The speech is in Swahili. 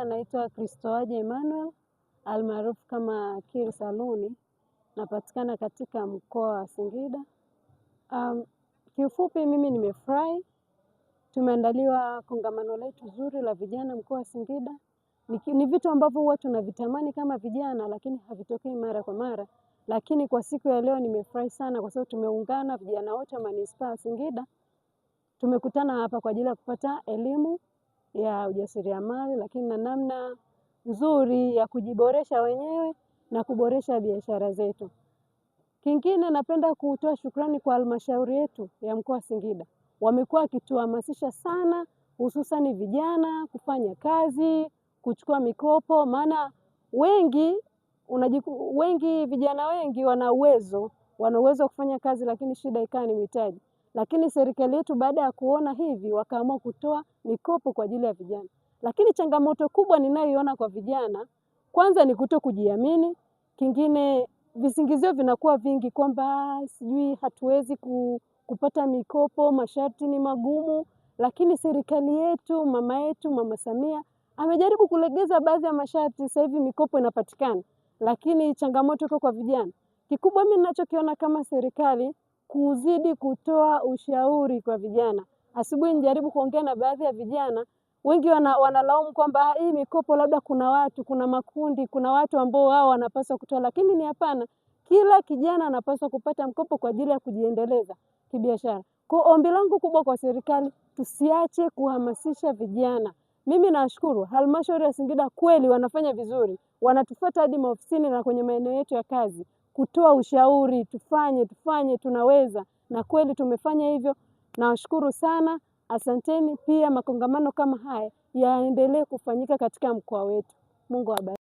naitwa Kristoaje Emmanuel almaarufu kama Kiri Saluni. Napatikana katika mkoa wa Singida. Kiufupi mimi nimefurahi. Tumeandaliwa kongamano letu zuri la vijana mkoa wa Singida. Ni vitu ambavyo huwa tunavitamani kama vijana, lakini havitokei mara kwa mara. Lakini kwa siku ya leo nimefurahi sana kwa sababu tumeungana vijana wote wa manispaa Singida. Tumekutana hapa kwa ajili ya kupata elimu ya ujasiriamali, lakini na namna nzuri ya kujiboresha wenyewe na kuboresha biashara zetu. Kingine napenda kutoa shukrani kwa halmashauri yetu ya mkoa wa Singida. Wamekuwa wakituhamasisha sana, hususan vijana kufanya kazi, kuchukua mikopo, maana vijana wengi wana uwezo wa kufanya kazi, lakini shida ikawa ni mitaji. Lakini serikali yetu baada ya kuona hivi wakaamua kutoa mikopo kwa ajili ya vijana. Lakini changamoto kubwa ninayoiona kwa vijana, kwanza ni kutokujiamini. Kingine visingizio vinakuwa vingi kwamba sijui hatuwezi kupata mikopo, masharti ni magumu. Lakini serikali yetu, Mama Samia amejaribu kulegeza baadhi ya masharti, sasa hivi mikopo inapatikana. Lakini changamoto iko kwa vijana. Kikubwa mimi ninachokiona kama serikali, kuzidi kutoa ushauri kwa vijana. Asubuhi nijaribu kuongea na baadhi ya vijana, wengi wanalaumu kwamba hii mikopo labda kuna makundi, kuna watu ambao wao wanapaswa kutoa, lakini ni hapana. Kila kijana anapaswa kupata mkopo kwa ajili ya kujiendeleza kibiashara. Kwa ombi langu kubwa kwa serikali, tusiache kuhamasisha vijana. Mimi nashukuru halmashauri ya Singida kweli wanafanya vizuri. Wanatufuata hadi maofisini na kwenye maeneo yetu ya kazi kutoa ushauri, tufanye, tunaweza, na kweli tumefanya hivyo. Nawashukuru sana, asanteni. Pia makongamano kama haya yaendelee kufanyika katika mkoa wetu. Mungu awabariki.